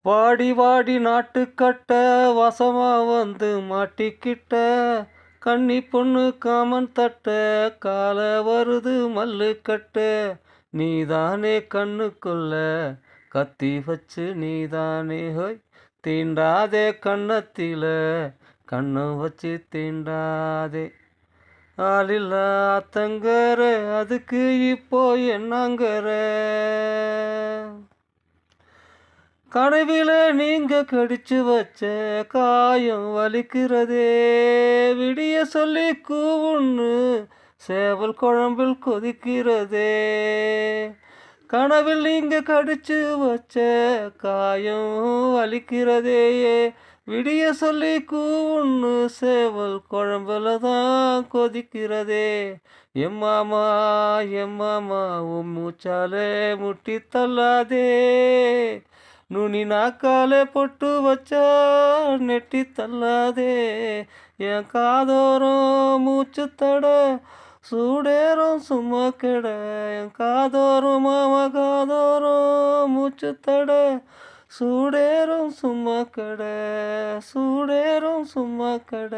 வாடி வாடி நாட்டுக்கட்ட வசமா வந்து மாட்டிக்கிட்ட கன்னி பொண்ணு காமன் தட்ட கால வருது மல்லு கட்ட நீதானே கண்ணுக்குள்ள கத்தி வச்சு நீதானே ஹோய் தீண்டாதே கண்ணத்தில கண்ணு வச்சு தீண்டாதே ஆளில்லா தங்கற அதுக்கு இப்போ என்னங்கற கனவில நீங்க கடிச்சு வச்ச காயம் வலிக்கிறதே விடிய சொல்லி கூவுன்னு சேவல் குழம்பில் கொதிக்கிறதே கனவில் நீங்க கடிச்சு வச்ச காயம் வலிக்கிறதே விடிய சொல்லி கூவுன்னு சேவல் குழம்புல தான் கொதிக்கிறதே எம்மாமா எம்மாமா உன் மூச்சாலே முட்டி தள்ளாதே நுனி நாக்காலே பொட்டு வச்சா நெட்டி தள்ளாதே என் காதோரம் மூச்சு தட சூடேறும் சும்மா கெட என் காதோரம் மாமா காதோரம் மூச்சு தட சூடேறும் சும்மா கெட சூடேறும் சும்மா கெட